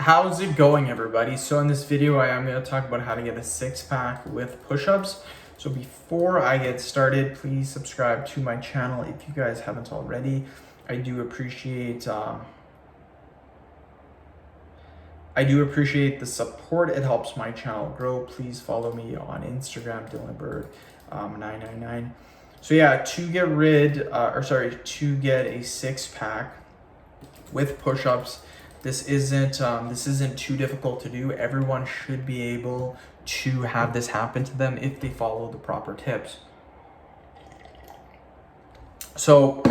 How's it going, everybody? So in this video, I am going to talk about how to get a six-pack with push-ups. So before I get started, please subscribe to my channel if you guys haven't already. I do appreciate the support. It helps my channel grow. Please follow me on Instagram, DylanBerg999. So yeah, to get a six-pack with push-ups, this isn't too difficult to do. Everyone should be able to have this happen to them if they follow the proper tips. So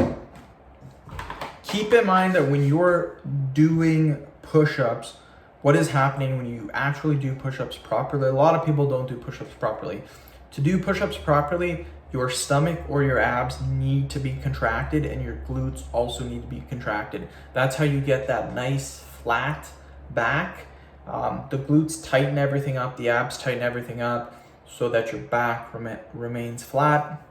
keep in mind that when you're doing push-ups, what is happening when you actually do push-ups properly? A lot of people don't do push-ups properly. To do push-ups properly, your stomach or your abs need to be contracted and your glutes also need to be contracted. That's how you get that nice flat back. The glutes tighten everything up, the abs tighten everything up so that your back remains flat.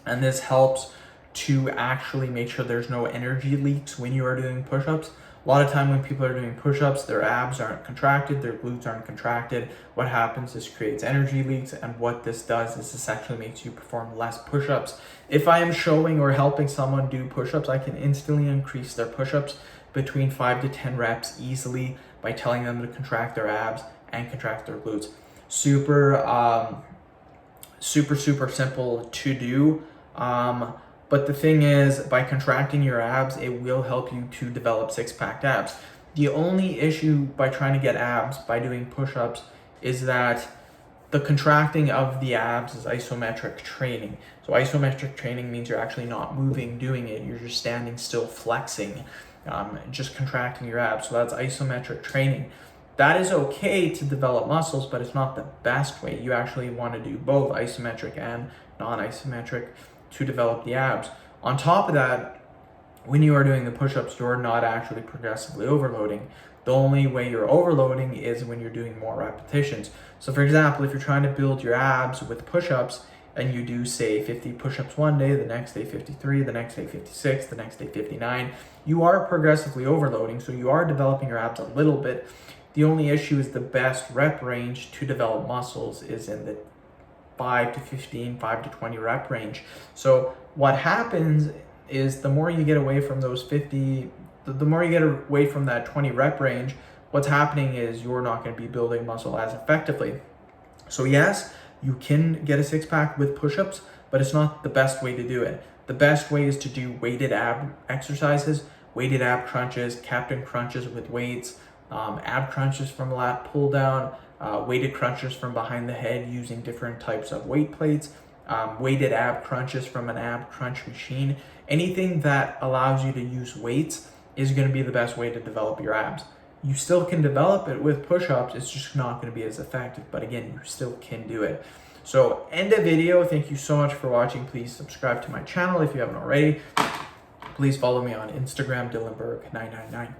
And this helps to actually make sure there's no energy leaks when you are doing push-ups. A lot of time when people are doing push-ups, their abs aren't contracted, their glutes aren't contracted. What happens is creates energy leaks, and what this does is this actually makes you perform less push-ups. If I am showing or helping someone do push-ups, I can instantly increase their push-ups between 5 to 10 reps easily by telling them to contract their abs and contract their glutes. Super simple to do. But the thing is, by contracting your abs, it will help you to develop six-pack abs. The only issue by trying to get abs by doing push-ups is that the contracting of the abs is isometric training. So isometric training means you're actually not moving doing it. You're just standing still flexing, just contracting your abs. So that's isometric training. That is okay to develop muscles, but it's not the best way. You actually want to do both isometric and non-isometric to develop the abs. On top of that, when you are doing the push-ups, you're not actually progressively overloading. The only way you're overloading is when you're doing more repetitions. So for example, if you're trying to build your abs with push-ups and you do say 50 push-ups one day, the next day 53, the next day 56, the next day 59, you are progressively overloading, so you are developing your abs a little bit. The only issue is the best rep range to develop muscles is in the 5 to 15, 5 to 20 rep range. So what happens is the more you get away from those 50, the more you get away from that 20 rep range, what's happening is you're not going to be building muscle as effectively. So yes, you can get a six-pack with push-ups, but it's not the best way to do it. The best way is to do weighted ab exercises, weighted ab crunches, captain crunches with weights, ab crunches from lat pull down, weighted crunches from behind the head using different types of weight plates, weighted ab crunches from an ab crunch machine. Anything that allows you to use weights is going to be the best way to develop your abs. You still can develop it with push-ups, it's just not going to be as effective, but again, you still can do it. So end the video. Thank you so much for watching. Please subscribe to my channel if you haven't already. Please follow me on Instagram, DylanBerg999.